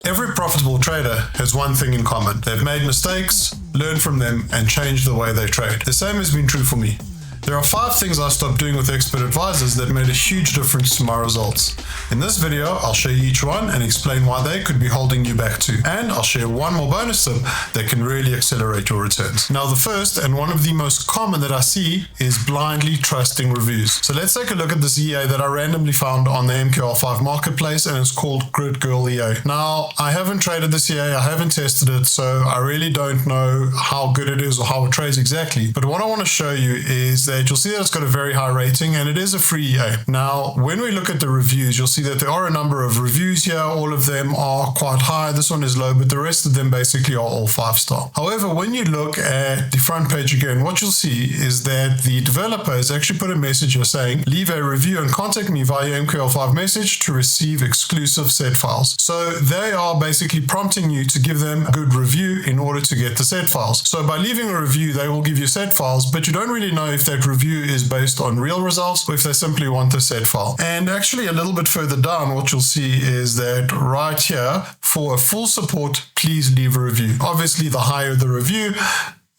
Every profitable trader has one thing in common. They've made mistakes, learned from them, and changed the way they trade. The same has been true for me. There are 5 things I stopped doing with expert advisors that made a huge difference to my results. In this video, I'll show you each one and explain why they could be holding you back too. And I'll share one more bonus tip that can really accelerate your returns. Now, the first and one of the most common that I see is blindly trusting reviews. So let's take a look at this EA that I randomly found on the MQL5 marketplace, and it's called Grid Girl EA. Now, I haven't traded this EA, I haven't tested it, so I really don't know how good it is or how it trades exactly. But what I want to show you is that you'll see that it's got a very high rating and it is a free EA. Now, when we look at the reviews, you'll see that there are a number of reviews here. All of them are quite high. This one is low, but the rest of them basically are all 5-star. However, when you look at the front page again, what you'll see is that the developer has actually put a message here saying, leave a review and contact me via MQL5 message to receive exclusive set files. So they are basically prompting you to give them a good review in order to get the set files. So by leaving a review, they will give you set files, but you don't really know if that review is based on real results or if they simply want the set file. And actually a little bit further down, what you'll see is that right here, for a full support, please leave a review. Obviously, the higher the review,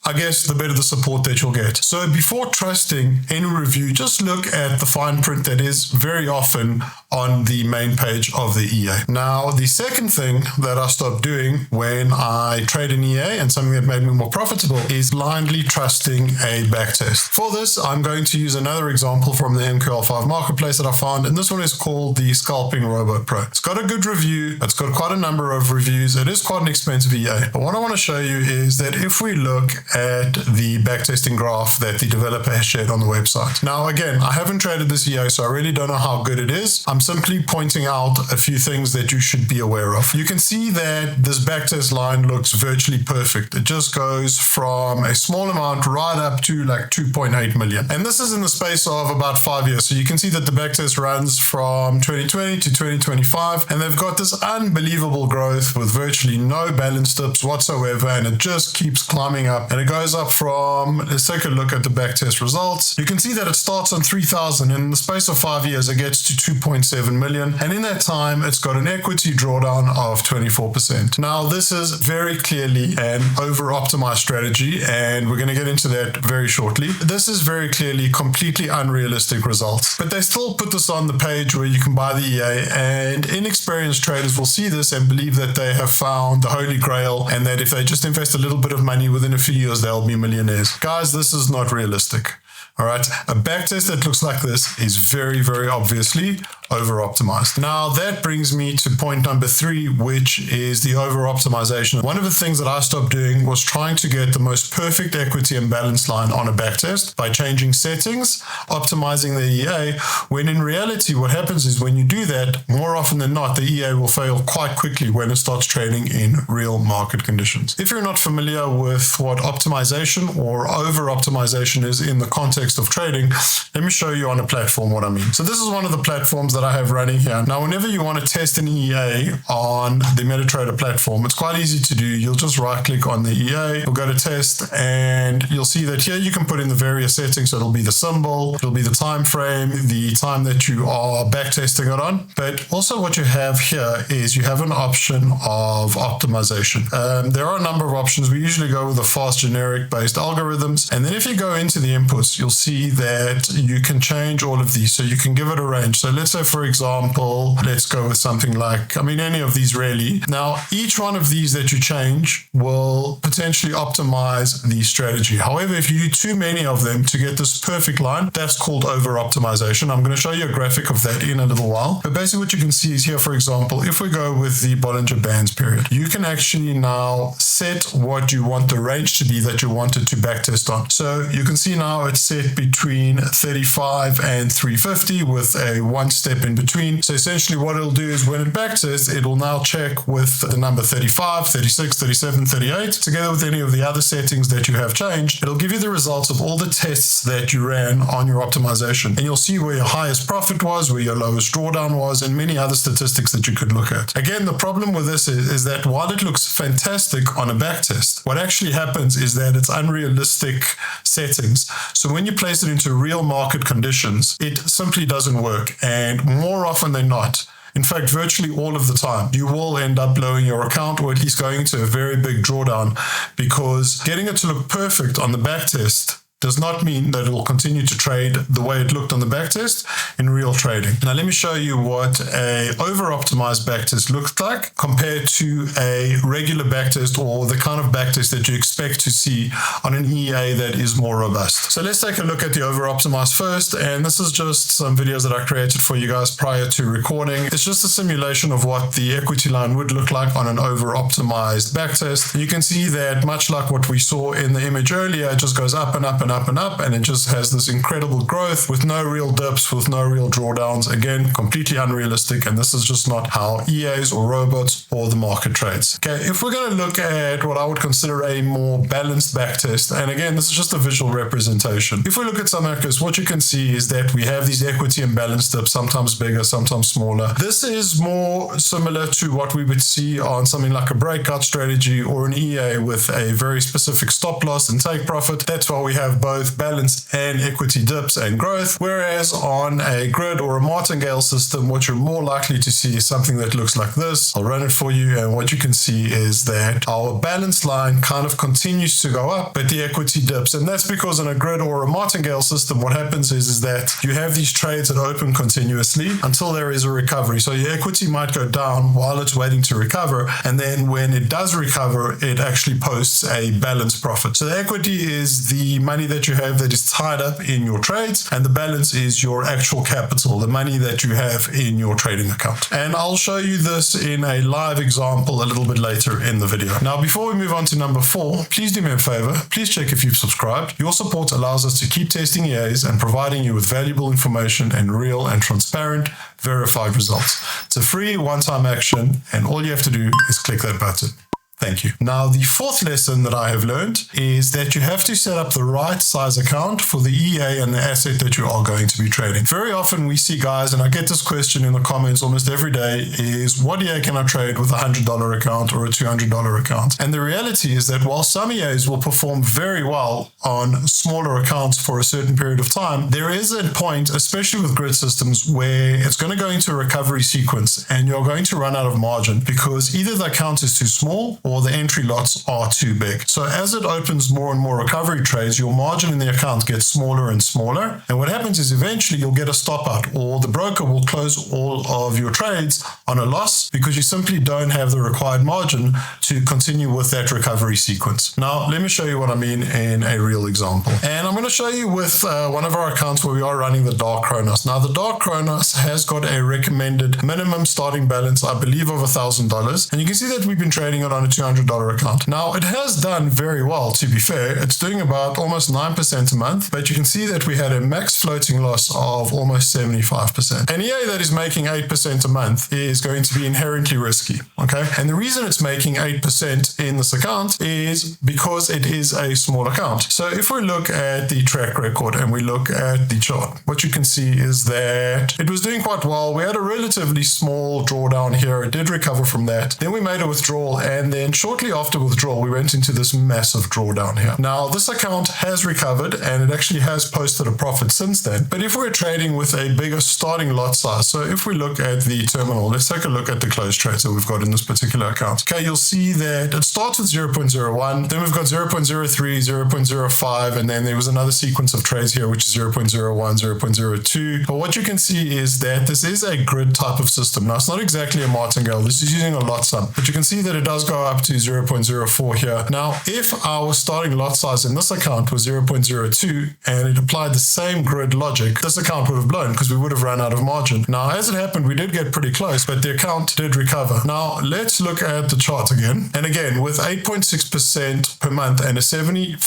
I guess the better the support that you'll get. So before trusting any review, just look at the fine print that is very often on the main page of the EA. Now, the second thing that I stopped doing when I trade an EA and something that made me more profitable is blindly trusting a backtest. For this, I'm going to use another example from the MQL5 marketplace that I found, and this one is called the Scalping Robot Pro. It's got a good review. It's got quite a number of reviews. It is quite an expensive EA. But what I want to show you is that if we look at the backtesting graph that the developer has shared on the website. Now, again, I haven't traded this EA, so I really don't know how good it is. I'm simply pointing out a few things that you should be aware of. You can see that this backtest line looks virtually perfect. It just goes from a small amount right up to like 2.8 million. And this is in the space of about 5 years. So you can see that the backtest runs from 2020 to 2025, and they've got this unbelievable growth with virtually no balance dips whatsoever, and it just keeps climbing up. And it goes up from, let's take a look at the backtest results. You can see that it starts on 3,000, and in the space of 5 years, it gets to 2.7 million. And in that time, it's got an equity drawdown of 24%. Now, this is very clearly an over-optimized strategy, and we're going to get into that very shortly. This is very clearly completely unrealistic results, but they still put this on the page where you can buy the EA, and inexperienced traders will see this and believe that they have found the holy grail, and that if they just invest a little bit of money within a few years, they'll be millionaires. Guys, this is not realistic. All right, a backtest that looks like this is very, very obviously over-optimized. Now, that brings me to point number 3, which is the over-optimization. One of the things that I stopped doing was trying to get the most perfect equity and balance line on a backtest by changing settings, optimizing the EA, when in reality, what happens is when you do that, more often than not, the EA will fail quite quickly when it starts trading in real market conditions. If you're not familiar with what optimization or over-optimization is in the context of trading, let me show you on a platform what I mean. So this is one of the platforms that I have running here. Now, whenever you want to test an EA on the MetaTrader platform, it's quite easy to do. You'll just right click on the EA, you'll go to test, and you'll see that here you can put in the various settings. So it'll be the symbol, it'll be the time frame, the time that you are backtesting it on. But also what you have here is you have an option of optimization. There are a number of options. We usually go with the fast generic based algorithms. And then if you go into the inputs, you'll see that you can change all of these. So you can give it a range. So let's say, for example, let's go with something like, any of these really. Now, each one of these that you change will potentially optimize the strategy. However, if you do too many of them to get this perfect line, that's called over-optimization. I'm going to show you a graphic of that in a little while. But basically what you can see is here, for example, if we go with the Bollinger Bands period, you can actually now set what you want the range to be that you wanted to backtest on. So you can see now it's set between 35 and 350 with a one step in between. So essentially what it'll do is when it backtests, it will now check with the number 35, 36, 37, 38, together with any of the other settings that you have changed. It'll give you the results of all the tests that you ran on your optimization. And you'll see where your highest profit was, where your lowest drawdown was, and many other statistics that you could look at. Again, the problem with this is that while it looks fantastic on a backtest, what actually happens is that it's unrealistic settings. So when you place it into real market conditions, it simply doesn't work. And more often than not, In fact, virtually all of the time, you will end up blowing your account or at least going to a very big drawdown, because getting it to look perfect on the backtest does not mean that it will continue to trade the way it looked on the backtest in real trading. Now let me show you what a over-optimized backtest looks like compared to a regular backtest, or the kind of backtest that you expect to see on an EA that is more robust. So let's take a look at the over-optimized first, and this is just some videos that I created for you guys prior to recording. It's just a simulation of what the equity line would look like on an over-optimized backtest. You can see that much like what we saw in the image earlier, it just goes up and up and up and up, and it just has this incredible growth with no real dips, with no real drawdowns. Again, completely unrealistic, and this is just not how EAs or robots or the market trades. Okay, if we're going to look at what I would consider a more balanced backtest, and again, this is just a visual representation. If we look at some markets, what you can see is that we have these equity and balance dips, sometimes bigger, sometimes smaller. This is more similar to what we would see on something like a breakout strategy or an EA with a very specific stop loss and take profit. That's why we have both balance and equity dips and growth, whereas on a grid or a martingale system, what you're more likely to see is something that looks like this. I'll run it for you, and what you can see is that our balance line kind of continues to go up, but the equity dips, and that's because in a grid or a martingale system, what happens is that you have these trades that open continuously until there is a recovery. So your equity might go down while it's waiting to recover, and then when it does recover, it actually posts a balance profit. So the equity is the money that you have that is tied up in your trades, and the balance is your actual capital, the money that you have in your trading account. And I'll show you this in a live example a little bit later in the video. Now, before we move on to number 4, please do me a favor. Please check if you've subscribed. Your support allows us to keep testing EAs and providing you with valuable information and real and transparent verified results. It's a free one-time action, and all you have to do is click that button. Thank you. Now, the 4th lesson that I have learned is that you have to set up the right size account for the EA and the asset that you are going to be trading. Very often we see guys, and I get this question in the comments almost every day, is what EA can I trade with a $100 account or a $200 account? And the reality is that while some EAs will perform very well on smaller accounts for a certain period of time, there is a point, especially with grid systems, where it's going to go into a recovery sequence and you're going to run out of margin because either the account is too small or the entry lots are too big. So as it opens more and more recovery trades, your margin in the account gets smaller and smaller. And what happens is eventually you'll get a stop out, or the broker will close all of your trades on a loss because you simply don't have the required margin to continue with that recovery sequence. Now, let me show you what I mean in a real example. And I'm going to show you with one of our accounts where we are running the Dark Kronos. Now, the Dark Kronos has got a recommended minimum starting balance, I believe, of $1,000. And you can see that we've been trading it on a $200 account. Now, it has done very well, to be fair. It's doing about almost 9% a month, but you can see that we had a max floating loss of almost 75%. An EA that is making 8% a month is going to be inherently risky, okay? And the reason it's making 8% in this account is because it is a small account. So if we look at the track record and we look at the chart, what you can see is that it was doing quite well. We had a relatively small drawdown here. It did recover from that. Then we made a withdrawal, and then shortly after withdrawal, we went into this massive drawdown here. Now, this account has recovered and it actually has posted a profit since then. But if we're trading with a bigger starting lot size, so if we look at the terminal, let's take a look at the close trades that we've got in this particular account. Okay, you'll see that it starts with 0.01, then we've got 0.03, 0.05, and then there was another sequence of trades here, which is 0.01, 0.02. But what you can see is that this is a grid type of system. Now, it's not exactly a martingale. This is using a lot sum, but you can see that it does go up to 0.04 here. Now, if our starting lot size in this account was 0.02 and it applied the same grid logic, this account would have blown because we would have run out of margin. Now, as it happened, we did get pretty close, but the account did recover. Now, let's look at the chart again. And again, with 8.6% per month and a 75%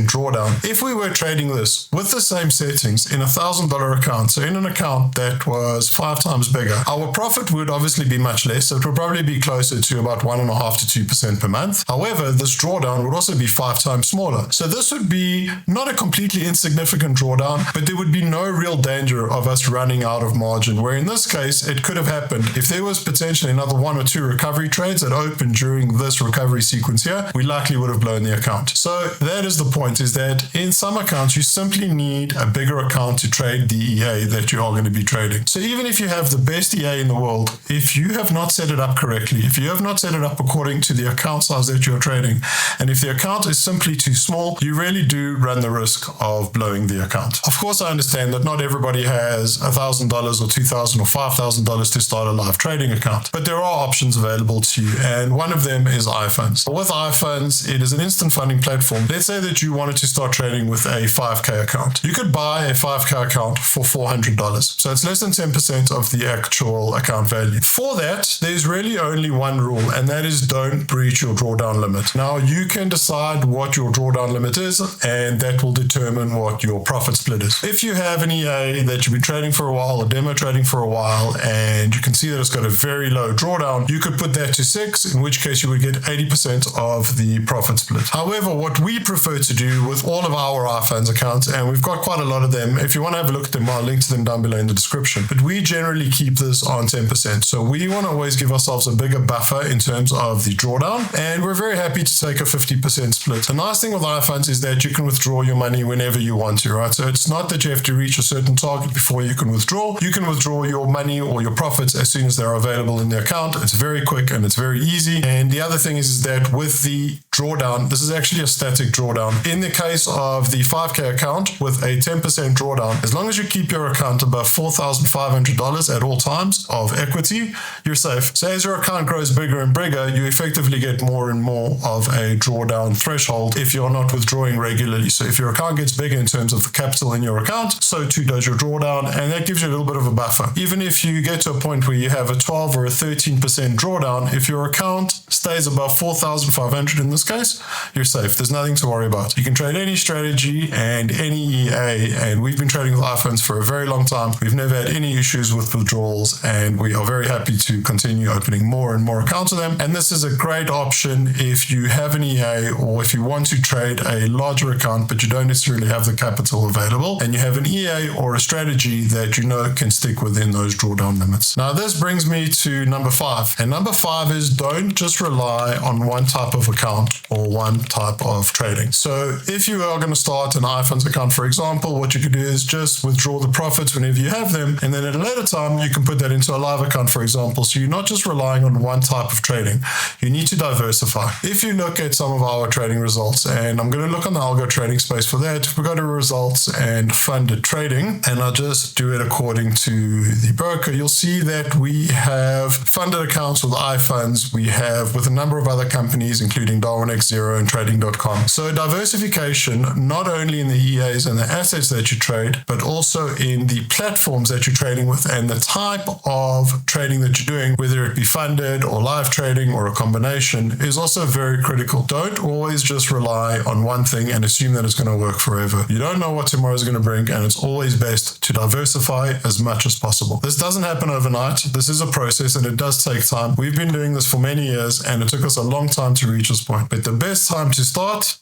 drawdown, if we were trading this with the same settings in a $1,000 account, so in an account that was 5 times bigger, our profit would obviously be much less. So it would probably be closer to about 1.5 to 2% per month. However, this drawdown would also be 5 times smaller. So this would be not a completely insignificant drawdown, but there would be no real danger of us running out of margin, where in this case, it could have happened if there was potentially another 1 or 2 recovery trades that opened during this recovery sequence here, we likely would have blown the account. So that is the point, is that in some accounts, you simply need a bigger account to trade the EA that you are going to be trading. So even if you have the best EA in the world, if you have not set it up correctly, if you have not set it up according to the account size that you're trading, and if the account is simply too small, you really do run the risk of blowing the account. Of course, I understand that not everybody has $1,000 or $2,000 or $5,000 to start a live trading account, but there are options available to you, and one of them is iFunds. With iFunds, it is an instant funding platform. Let's say that you wanted to start trading with a 5K account. You could buy a 5K account for $400, so it's less than 10% of the actual account value. For that, there's really only one rule, and that is don't breach your drawdown limit. Now, you can decide what your drawdown limit is, and that will determine what your profit split is. If you have an EA that you've been trading for a while, or demo trading for a while, and you can see that it's got a very low drawdown, you could put that to 6, in which case you would get 80% of the profit split. However, what we prefer to do with all of our iFunds accounts, and we've got quite a lot of them, if you want to have a look at them, I'll link to them down below in the description, but we generally keep this on 10%. So we want to always give ourselves a bigger buffer in terms of the drawdown, and we're very happy to take a 50% split. The nice thing with iFunds is that you can withdraw your money whenever you want to, right? So it's not that you have to reach a certain target before you can withdraw. You can withdraw your money or your profits as soon as they're available in the account. It's very quick and it's very easy. And the other thing is that with the drawdown, this is actually a static drawdown. In the case of the 5K account with a 10% drawdown, as long as you keep your account above $4,500 at all times of equity, you're safe. So as your account grows bigger and bigger, you effectively get more and more of a drawdown threshold if you're not withdrawing regularly. So if your account gets bigger in terms of the capital in your account, so too does your drawdown, and that gives you a little bit of a buffer. Even if you get to a point where you have a 12 or a 13% drawdown, if your account stays above 4,500 in this case, you're safe. There's nothing to worry about. You can trade any strategy and any EA, and we've been trading with iPhones for a very long time. We've never had any issues with withdrawals, and we are very happy to continue opening more and more accounts with them. And this is a great option if you have an EA or if you want to trade a larger account, but you don't necessarily have the capital available, and you have an EA or a strategy that you know can stick within those drawdown limits. Now, this brings me to number 5. And number 5 is don't just rely on one type of account or one type of trading. So if you are going to start an iFunds account, for example, what you could do is just withdraw the profits whenever you have them, and then at a later time, you can put that into a live account, for example. So you're not just relying on one type of trading. You need to diversify. If you look at some of our trading results, and I'm going to look on the Algo trading space for that, if we go to results and funded trading, and I'll just do it according to the broker, you'll see that we have funded accounts with iFunds. We have with a number of other companies, including Darwin X0 and trading.com. So diversification, not only in the EAs and the assets that you trade, but also in the platforms that you're trading with and the type of trading that you're doing, whether it be funded or live trading or a combination, is also very critical. Don't always just rely on one thing and assume that it's going to work forever. You don't know what tomorrow is going to bring, and it's always best to diversify as much as possible. This doesn't happen overnight. This is a process, and it does take time. We've been doing this for many years, and it took us a long time to reach this point. But the best time to start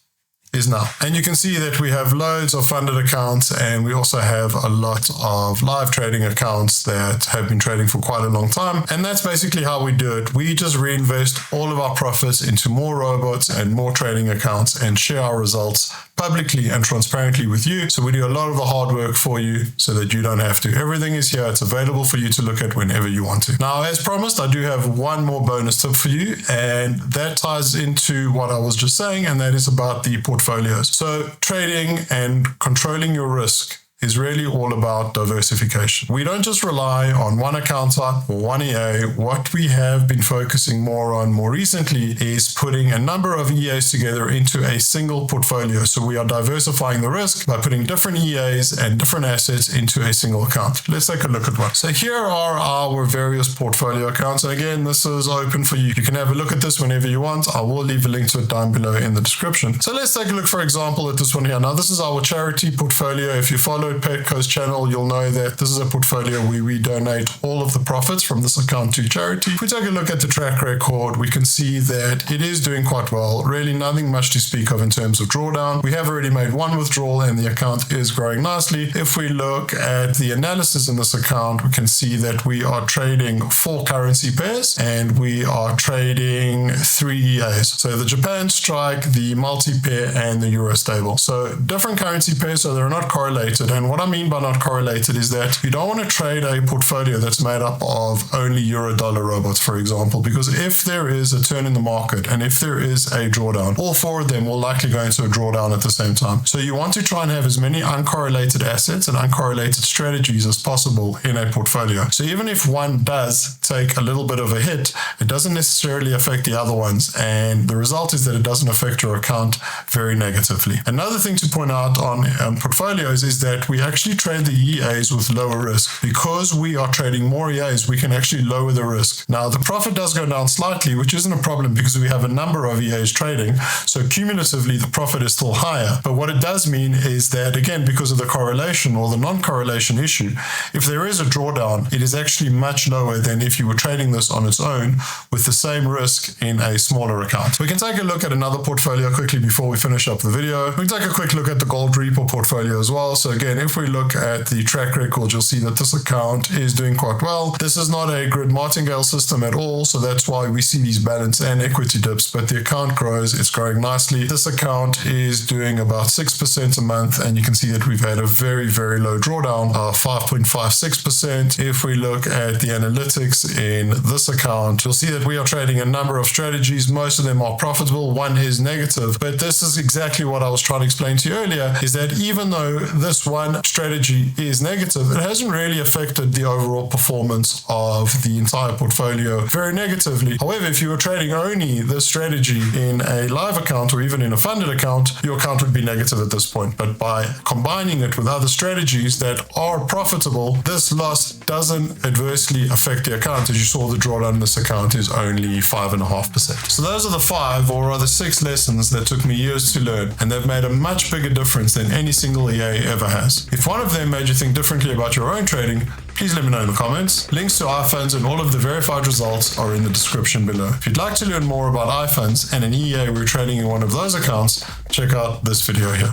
is now. And you can see that we have loads of funded accounts, and we also have a lot of live trading accounts that have been trading for quite a long time. And that's basically how we do it. We just reinvest all of our profits into more robots and more trading accounts and share our results publicly and transparently with you. So we do a lot of the hard work for you so that you don't have to. Everything is here. It's available for you to look at whenever you want to. Now, as promised, I do have one more bonus tip for you, and that ties into what I was just saying, and that is about the portfolios. So trading and controlling your risk is really all about diversification. We don't just rely on one account type or one EA. What we have been focusing more on more recently is putting a number of EAs together into a single portfolio. So we are diversifying the risk by putting different EAs and different assets into a single account. Let's take a look at one. So here are our various portfolio accounts. And again, this is open for you. You can have a look at this whenever you want. I will leave a link to it down below in the description. So let's take a look, for example, at this one here. Now, this is our charity portfolio. If you followed followed Petco's channel, you'll know that this is a portfolio where we donate all of the profits from this account to charity. If we take a look at the track record, we can see that it is doing quite well. Really nothing much to speak of in terms of drawdown. We have already made one withdrawal and the account is growing nicely. If we look at the analysis in this account, we can see that we are trading 4 currency pairs and we are trading 3 EAs. So the Japan strike, the multi-pair, and the Euro stable. So different currency pairs, so they're not correlated. And what I mean by not correlated is that you don't want to trade a portfolio that's made up of only Euro dollar robots, for example, because if there is a turn in the market and if there is a drawdown, all 4 of them will likely go into a drawdown at the same time. So you want to try and have as many uncorrelated assets and uncorrelated strategies as possible in a portfolio. So even if one does take a little bit of a hit, it doesn't necessarily affect the other ones, and the result is that it doesn't affect your account very negatively. Another thing to point out on portfolios is that we actually trade the EAs with lower risk. Because we are trading more EAs, we can actually lower the risk. Now, the profit does go down slightly, which isn't a problem because we have a number of EAs trading, so cumulatively the profit is still higher. But what it does mean is that, again, because of the correlation or the non-correlation issue, if there is a drawdown, it is actually much lower than if you were trading this on its own with the same risk in a smaller account. We can take a look at another portfolio quickly before we finish up the video. We can take a quick look at the Gold Reaper portfolio as well. So again, if we look at the track record, you'll see that this account is doing quite well. This is not a grid martingale system at all, so that's why we see these balance and equity dips, but the account grows, it's growing nicely. This account is doing about 6% a month, and you can see that we've had a very, very low drawdown of 5.56%. If we look at the analytics in this account, you'll see that we are trading a number of strategies. Most of them are profitable, one is negative, but this is exactly what I was trying to explain to you earlier, is that even though this one strategy is negative, it hasn't really affected the overall performance of the entire portfolio very negatively. However, if you were trading only this strategy in a live account or even in a funded account, your account would be negative at this point. But by combining it with other strategies that are profitable, this loss doesn't adversely affect the account. As you saw, the drawdown in this account is only 5.5%. So those are the 5 or rather 6 lessons that took me years to learn, and they've made a much bigger difference than any single EA ever has. If one of them made you think differently about your own trading, please let me know in the comments. Links to iFunds and all of the verified results are in the description below. If you'd like to learn more about iFunds and an EA we're trading in one of those accounts, check out this video here.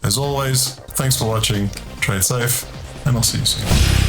As always, thanks for watching, trade safe, and I'll see you soon.